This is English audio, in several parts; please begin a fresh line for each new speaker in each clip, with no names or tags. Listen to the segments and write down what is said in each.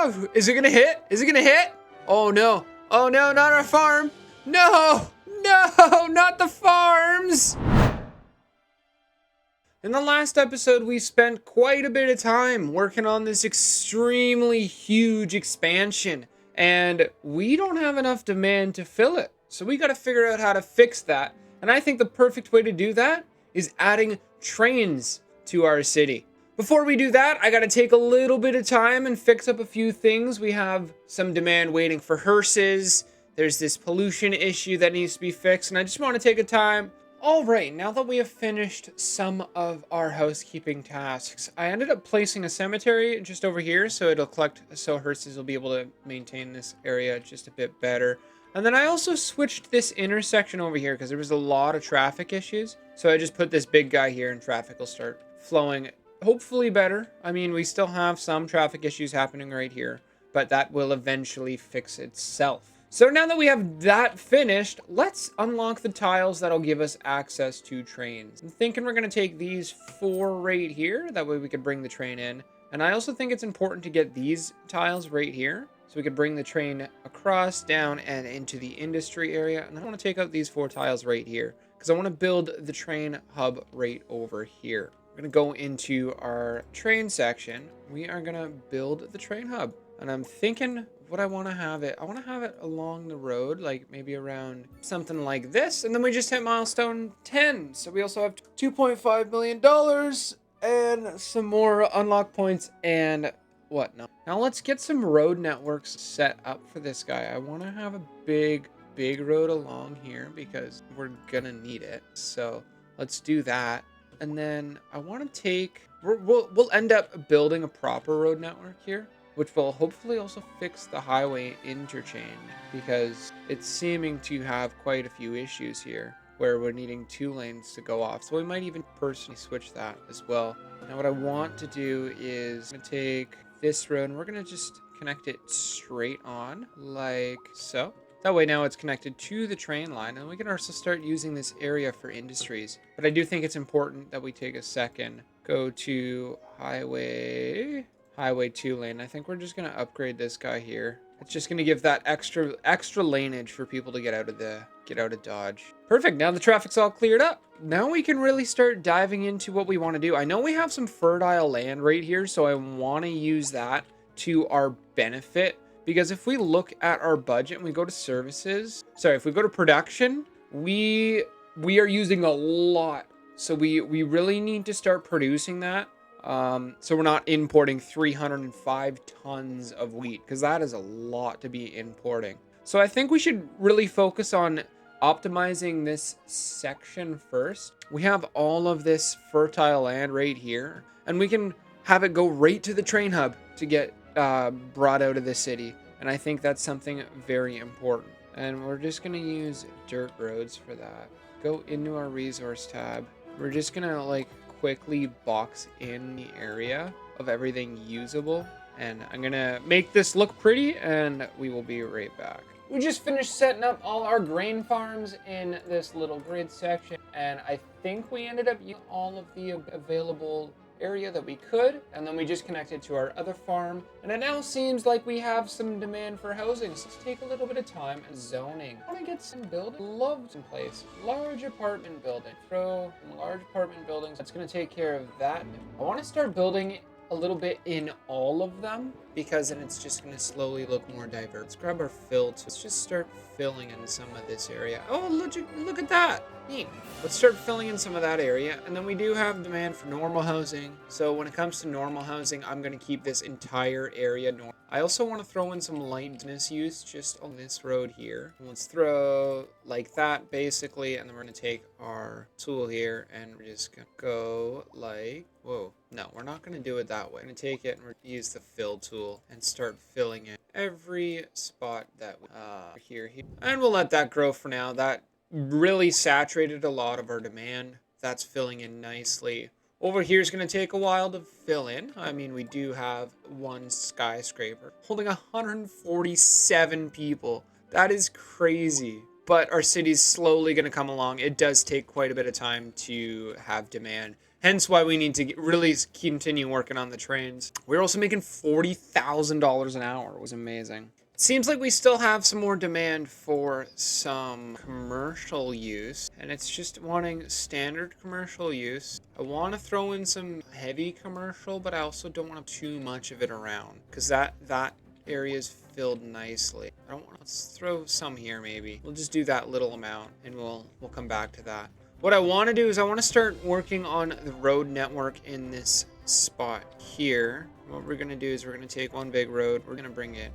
Oh, is it gonna hit? Is it gonna hit? Oh no. Oh no, not our farm. No, no, not the farms. In the last episode, we spent quite a bit of time working on this extremely huge expansion, and we don't have enough demand to fill it. So we got to figure out how to fix that. And I think the perfect way to do that is adding trains to our city. Before we do that, I got to take a little bit of time and fix up a few things. We have some demand waiting for hearses. There's this pollution issue that needs to be fixed, and I just want to take a time. All right, now that we have finished some of our housekeeping tasks, I ended up placing a cemetery just over here so it'll collect, so hearses will be able to maintain this area just a bit better. And then I also switched this intersection over here because there was a lot of traffic issues. So I just put this big guy here and traffic will start flowing hopefully better. I mean, we still have some traffic issues happening right here, but that will eventually fix itself. So now that we have that finished, let's unlock the tiles that'll give us access to trains. I'm thinking we're going to take these 4 right here. That way we could bring the train in. And I also think it's important to get these tiles right here, so we could bring the train across, down, and into the industry area. And I want to take out these 4 tiles right here, because I want to build the train hub right over here. We're going to go into our train section. We are going to build the train hub. And I'm thinking what I want to have it. I want to have it along the road, like maybe around something like this. And then we just hit milestone 10. So we also have $2.5 million and some more unlock points and whatnot. Now let's get some road networks set up for this guy. I want to have a big road along here because we're gonna need it. So let's do that. And then I want to take, we'll end up building a proper road network here, which will hopefully also fix the highway interchange because it's seeming to have quite a few issues here where we're needing 2 lanes to go off. So we might even personally switch that as well. Now what I want to do is I'm gonna take this road and we're gonna just connect it straight on like so. That way now it's connected to the train line, and we can also start using this area for industries. But I do think it's important that we take a second, go to highway 2 lane. I think we're just gonna upgrade this guy here. It's just gonna give that extra laneage for people to get out of Dodge. Perfect. Now the traffic's all cleared up. Now we can really start diving into what we want to do. I know we have some fertile land right here, so I want to use that to our benefit. Because if we look at our budget and we go to services, if we go to production, we are using a lot. So we really need to start producing that. So we're not importing 305 tons of wheat, because that is a lot to be importing. So I think we should really focus on optimizing this section first. We have all of this fertile land right here, and we can have it go right to the train hub to get brought out of the city. And I think that's something very important. And we're just going to use dirt roads for that. Go into our resource tab. We're just going to like quickly box in the area of everything usable. And I'm going to make this look pretty, and we will be right back. We just finished setting up all our grain farms in this little grid section. And I think we ended up using all of the available area that we could, and then we just connected to our other farm, and it now seems like we have some demand for housing. So let's take a little bit of time. Zoning. I want to get some building. Love some place. Large apartment building. Throw large apartment buildings. That's going to take care of that. I want to start building a little bit in all of them, because then it's just going to slowly look more diverse. Let's grab our fill. Let's just start filling in some of this area. Oh, look at that. Neat. Let's start filling in some of that area. And then we do have demand for normal housing. So when it comes to normal housing, I'm going to keep this entire area normal. I also want to throw in some light business use just on this road here. Let's throw like that basically. And then we're going to take our tool here and we're just going to go like, whoa, no, we're not going to do it that way. I'm going to take it and we're going to use the fill tool and start filling in every spot that we here. And we'll let that grow for now. That really saturated a lot of our demand. That's filling in nicely. Over here is going to take a while to fill in. I mean, we do have one skyscraper holding 147 people. That is crazy. But our city's slowly going to come along. It does take quite a bit of time to have demand, Hence why we need to really continue working on the trains. We're also making $40,000 an hour. It was amazing. It seems like we still have some more demand for some commercial use, and it's just wanting standard commercial use. I want to throw in some heavy commercial, but I also don't want too much of it around, because that area is filled nicely. I don't want. Let's throw some here maybe. We'll just do that little amount, and we'll come back to that. What I want to do is I want to start working on the road network in this spot here. What we're going to do is we're going to take one big road. We're going to bring it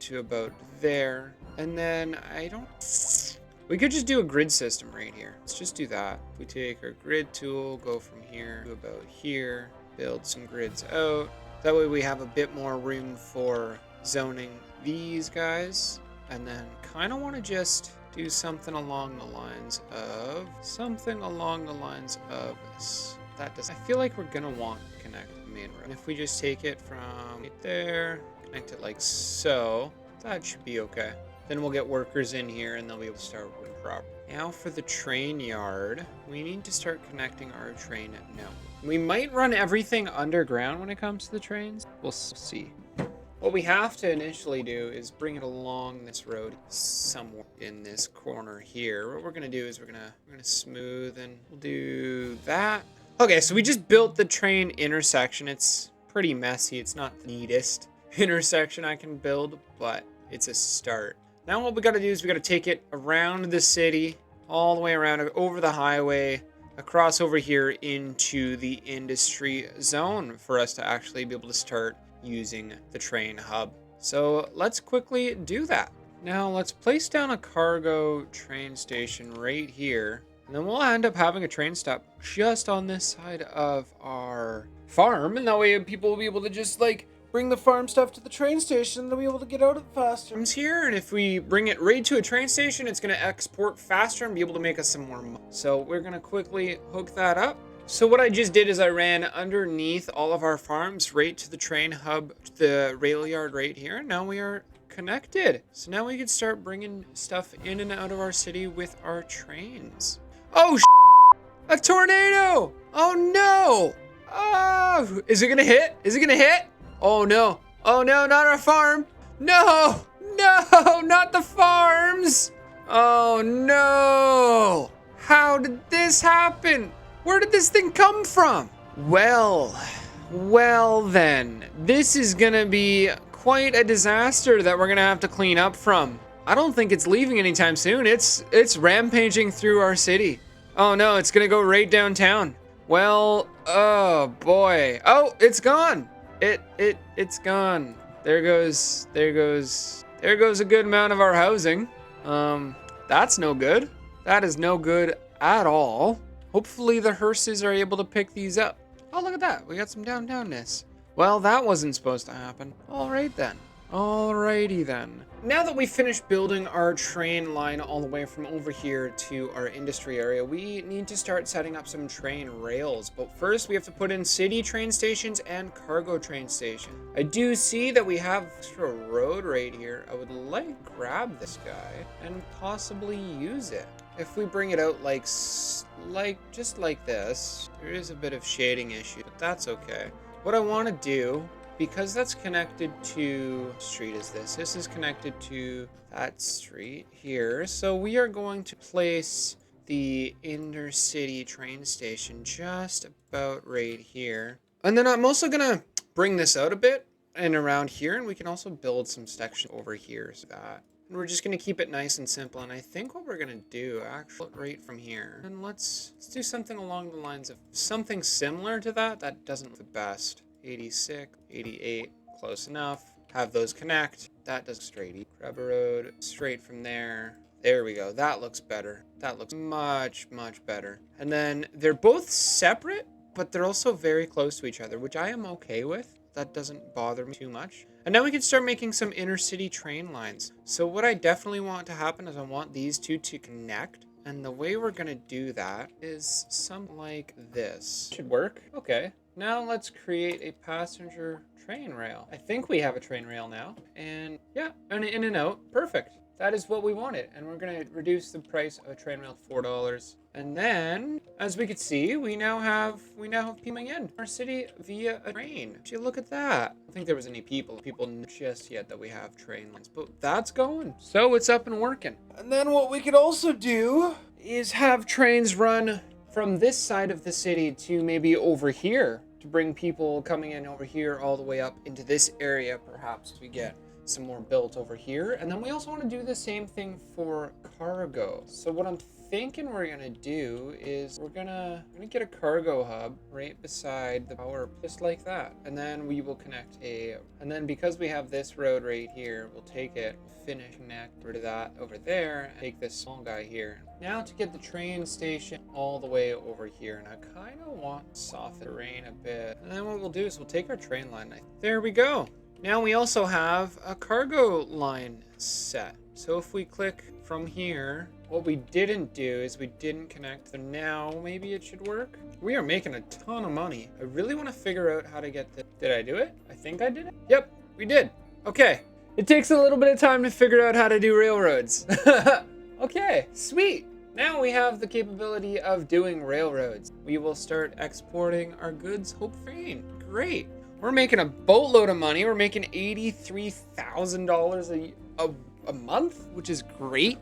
to about there. And then we could just do a grid system right here. Let's just do that. We take our grid tool, go from here to about here, build some grids out. That way we have a bit more room for zoning these guys. And then kind of want to just do something along the lines of this. That does. I feel like we're gonna want to connect the main road. And if we just take it from right there, connect it like so, that should be okay. Then we'll get workers in here and they'll be able to start working properly. Now for the train yard, we need to start connecting our train network. We might run everything underground when it comes to the trains. We'll see. What we have to initially do is bring it along this road somewhere in this corner here. What we're gonna do is we're gonna smooth, and we'll do that. Okay, so we just built the train intersection. It's pretty messy. It's not the neatest intersection I can build, but it's a start. Now what we gotta do is we gotta take it around the city, all the way around over the highway, across over here into the industry zone for us to actually be able to start using the train hub. So let's quickly do that. Now let's place down a cargo train station right here, and then we'll end up having a train stop just on this side of our farm, and that way people will be able to just like bring the farm stuff to the train station and they'll be able to get out of it faster. It's here, and if we bring it right to a train station, it's going to export faster and be able to make us some more money. So we're going to quickly hook that up. So what I just did is I ran underneath all of our farms right to the train hub, the rail yard right here. Now we are connected. So now we can start bringing stuff in and out of our city with our trains. Oh, a tornado! Oh no! Oh, is it gonna hit? Is it gonna hit? Oh no! Oh no, not our farm! No! No, not the farms! Oh no! How did this happen? Where did this thing come from? Well then, this is gonna be quite a disaster that we're gonna have to clean up from. I don't think it's leaving anytime soon. It's rampaging through our city. Oh no, it's gonna go right downtown. Well, oh boy. Oh, it's gone. It's gone. There goes a good amount of our housing. That's no good. That is no good at all. Hopefully the hearses are able to pick these up. Oh, look at that. We got some downtownness. Well, that wasn't supposed to happen. All right then. Alrighty then. Now that we've finished building our train line all the way from over here to our industry area, we need to start setting up some train rails. But first we have to put in city train stations and cargo train stations. I do see that we have extra road right here. I would like to grab this guy and possibly use it. If we bring it out just like this, there is a bit of shading issue, but that's okay. What I want to do, because that's connected to, what street is this? This is connected to that street here. So we are going to place the intercity train station just about right here. And then I'm also gonna bring this out a bit and around here, and we can also build some sections over here so that. And we're just gonna keep it nice and simple. And I think what we're gonna do, actually, right from here, and let's do something along the lines of something similar to that. That doesn't look the best. 86, 88, close enough. Have those connect. That does straight. Grab a road straight from there. There we go. That looks better. That looks much, much better. And then they're both separate, but they're also very close to each other, which I am okay with. That doesn't bother me too much. And now we can start making some intercity train lines. So what I definitely want to happen is I want these two to connect. And the way we're going to do that is something like this. Should work. Okay. Now let's create a passenger train rail. I think we have a train rail now. And yeah, and in and out. Perfect. That is what we wanted. And we're going to reduce the price of a train rail to $4. And then, as we can see, we now have people coming in our city via a train. Would you look at that? I don't think there was any people just yet that we have train lines, but that's going. So it's up and working. And then what we could also do is have trains run from this side of the city to maybe over here to bring people coming in over here all the way up into this area. Perhaps we get some more built over here. And then we also want to do the same thing for cargo. So what I'm thinking we're gonna do is we're gonna get a cargo hub right beside the power, just like that. And then we will connect and then because we have this road right here, we'll take it, connect rid of that over there, and take this small guy here. Now to get the train station all the way over here, and I kind of want to soften the terrain a bit. And then what we'll do is we'll take our train line. There we go. Now we also have a cargo line set. So if we click from here, what we didn't do is we didn't connect. So now maybe it should work. We are making a ton of money. I really want to figure out how to get this. Did I do it? I think I did it. Yep, we did. Okay. It takes a little bit of time to figure out how to do railroads. Okay, sweet. Now we have the capability of doing railroads. We will start exporting our goods, hopefully. Great. We're making a boatload of money. We're making $83,000 a month, which is great.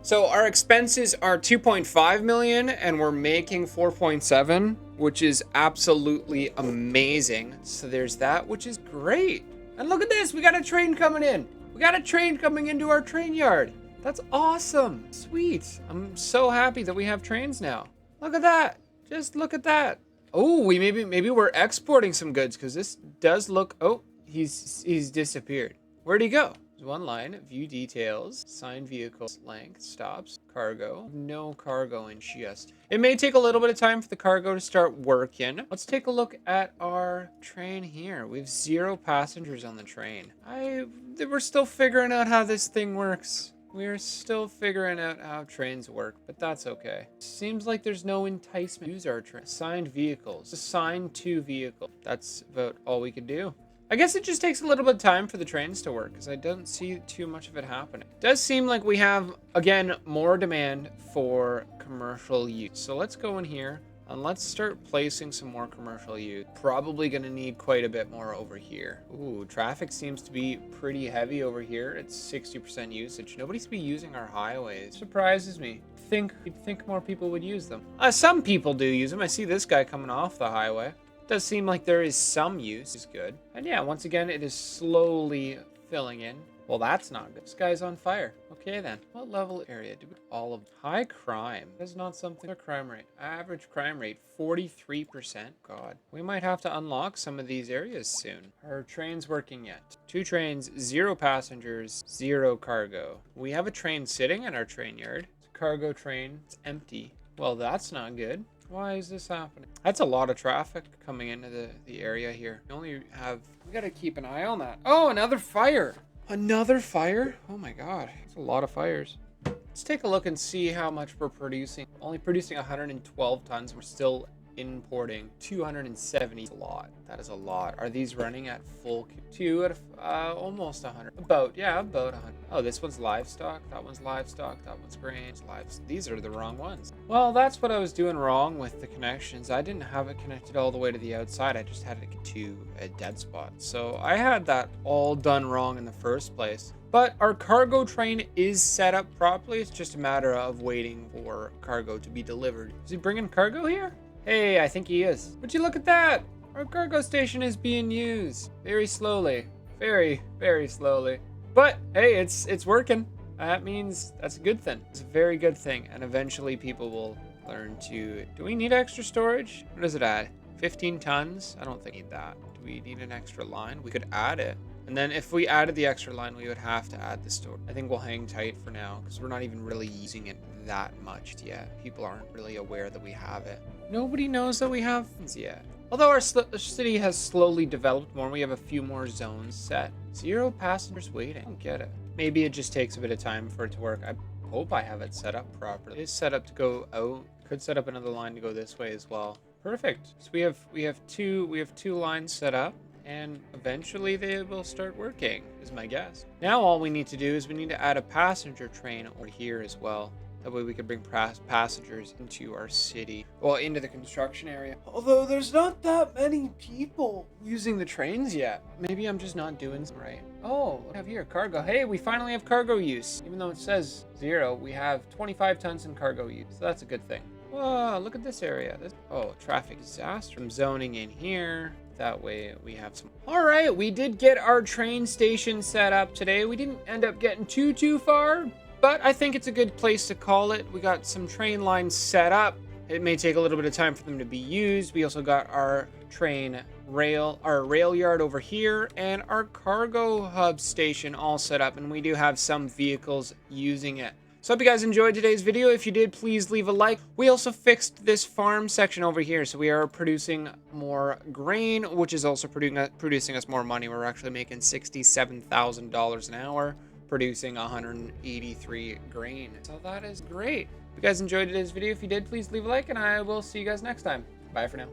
So our expenses are 2.5 million and we're making 4.7, which is absolutely amazing. So there's that, which is great. And look at this, we got a train coming in. We got a train coming into our train yard. That's awesome. Sweet. I'm so happy that we have trains now. Look at that. Just look at that. Oh, maybe we're exporting some goods because this does look. Oh, he's disappeared. Where'd he go? There's one line. View details. Signed vehicles. Length. Stops. Cargo. No cargo in just. It may take a little bit of time for the cargo to start working. Let's take a look at our train here. We have 0 passengers on the train. We're still figuring out how this thing works. We're still figuring out how trains work, but that's okay. Seems like there's no enticement to use our train. Assigned vehicles. Assigned to vehicle. That's about all we can do. I guess it just takes a little bit of time for the trains to work because I don't see too much of it happening. It does seem like we have, again, more demand for commercial use. So let's go in here and let's start placing some more commercial use. Probably gonna need quite a bit more over here. Ooh, traffic seems to be pretty heavy over here. It's 60% usage. Nobody seems to be using our highways. Surprises me. You'd think more people would use them. Some people do use them. I see this guy coming off the highway. Does seem like there is some use. Is good. And yeah, once again, it is slowly filling in. Well, that's not good. This guy's on fire. Okay, then. What level area do we... All of... High crime. That's not something... Crime rate. Average crime rate, 43%. God. We might have to unlock some of these areas soon. Are trains working yet? 2 trains, 0 passengers, 0 cargo. We have a train sitting in our train yard. It's a cargo train. It's empty. Well, that's not good. Why is this happening? That's a lot of traffic coming into the area here. We gotta keep an eye on that. Oh, another fire. Another fire? Oh my god. That's a lot of fires. Let's take a look and see how much we're producing. Only producing 112 tons. We're still importing 270. That's a lot. That is a lot. Are these running at full? Almost 100. About 100. Oh, this one's livestock. That one's livestock. That one's grain. These are the wrong ones. Well, that's what I was doing wrong with the connections. I didn't have it connected all the way to the outside. I just had it to a dead spot. So I had that all done wrong in the first place. But our cargo train is set up properly. It's just a matter of waiting for cargo to be delivered. Is he bringing cargo here? Hey, I think he is. Would you look at that? Our cargo station is being used very slowly. Very, very slowly. But hey, it's working. That means that's a good thing. It's a very good thing. And eventually people will learn to... Do we need extra storage? What does it add? 15 tons? I don't think we need that. Do we need an extra line? We could add it. And then if we added the extra line, we would have to add the store. I think we'll hang tight for now because we're not even really using it that much yet. People aren't really aware that we have it. Nobody knows that we have things yet. Although our city has slowly developed more, we have a few more zones set. 0 passengers waiting. I don't get it. Maybe it just takes a bit of time for it to work. I hope I have it set up properly. It is set up to go out. Could set up another line to go this way as well. Perfect. So we have two lines set up, and eventually they will start working, is my guess. Now all we need to do is we need to add a passenger train over here as well. That way we can bring passengers into our city. Well, into the construction area. Although there's not that many people using the trains yet. Maybe I'm just not doing it right. Oh, we have here cargo. Hey, we finally have cargo use. Even though it says 0, we have 25 tons in cargo use. So that's a good thing. Whoa, look at this area. Oh, traffic disaster. I'm zoning in here. That way we have some. All right, we did get our train station set up today. We didn't end up getting too far, but I think it's a good place to call it. We got some train lines set up. It may take a little bit of time for them to be used. We also got our rail yard over here, and our cargo hub station all set up, and we do have some vehicles using it. So I hope you guys enjoyed today's video. If you did, please leave a like. We also fixed this farm section over here, so we are producing more grain, which is also producing us more money. We're actually making $67,000 an hour, producing 183 grain. So that is great. If you guys enjoyed today's video, if you did, please leave a like, and I will see you guys next time. Bye for now.